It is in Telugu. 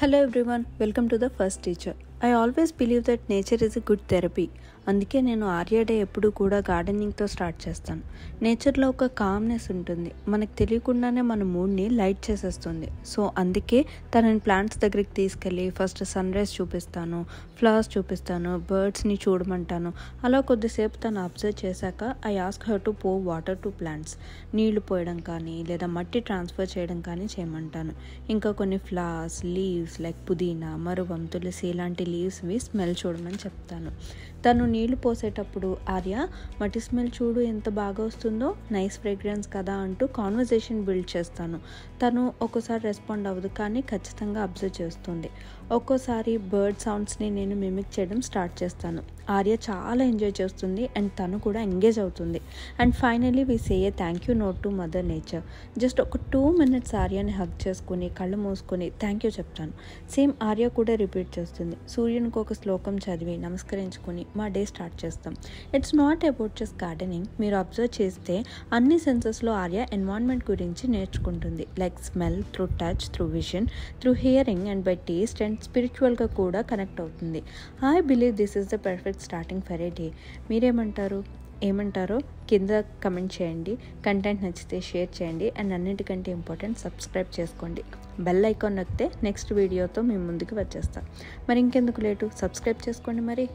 Hello everyone, welcome to the first teacher. I always believe that nature is a good therapy. అందుకే నేను ఆర్య డే ఎప్పుడు కూడా గార్డెనింగ్తో స్టార్ట్ చేస్తాను. నేచర్లో ఒక కామ్నెస్ ఉంటుంది, మనకు తెలియకుండానే మన మూడ్ని లైట్ చేసేస్తుంది. సో అందుకే తనని ప్లాంట్స్ దగ్గరికి తీసుకెళ్ళి ఫస్ట్ సన్ రైజ్ చూపిస్తాను, ఫ్లవర్స్ చూపిస్తాను, బర్డ్స్ని చూడమంటాను. అలా కొద్దిసేపు తను అబ్జర్వ్ చేశాక ఐ ఆస్క్ హర్ టు పో వాటర్ టు ప్లాంట్స్. నీళ్లు పోయడం కానీ లేదా మట్టి ట్రాన్స్ఫర్ చేయడం కానీ చేయమంటాను. ఇంకా కొన్ని ఫ్లవర్స్, లీవ్స్ లైక్ పుదీనా, మరువం, తులసి ఇలాంటి లీవ్స్వి స్మెల్ చూడమని చెప్తాను. తను నీళ్లు పోసేటప్పుడు ఆర్య మట్టి స్మెల్ చూడు ఎంత బాగా వస్తుందో, నైస్ ఫ్రేగ్రెన్స్ కదా అంటూ కాన్వర్జేషన్ బిల్డ్ చేస్తాను. తను ఒక్కోసారి రెస్పాండ్ అవ్వదు, కానీ ఖచ్చితంగా అబ్జర్వ్ చేస్తుంది. ఒక్కోసారి బర్డ్ సౌండ్స్ని నేను మిమిక్ చేయడం స్టార్ట్ చేస్తాను. ఆర్య చాలా ఎంజాయ్ చేస్తుంది అండ్ తను కూడా ఎంగేజ్ అవుతుంది. And finally we say a thank you note to mother nature. Just ఒక 2 minutes ఆర్యని హగ్ చేసుకుని కళ్ళు మూసుకొని థ్యాంక్ యూ చెప్తాను. సేమ్ ఆర్య కూడా రిపీట్ చేస్తుంది. సూర్యునికి ఒక శ్లోకం చదివి నమస్కరించుకొని మా డే స్టార్ట్ చేస్తాం. It's not about just gardening. మీరు అబ్జర్వ్ చేస్తే అన్ని సెన్సెస్లో ఆర్య ఎన్వైరన్మెంట్ గురించి నేర్చుకుంటుంది. Like smell, through touch, through vision, through hearing and by taste and స్పిరిచువల్గా కూడా కనెక్ట్ అవుతుంది. I believe this is the perfect starting for a day. ఏమంటారో కింద కమెంట్ చేయండి. కంటెంట్ నచ్చితే షేర్ చేయండి అండ్ అన్నిటికంటే ఇంపార్టెంట్ సబ్స్క్రైబ్ చేసుకోండి. బెల్ ఐకాన్ నొక్కితే నెక్స్ట్ వీడియోతో మీ ముందుకు వచ్చేస్తాం. మరి ఇంకెందుకు లేటు, సబ్స్క్రైబ్ చేసుకోండి మరి.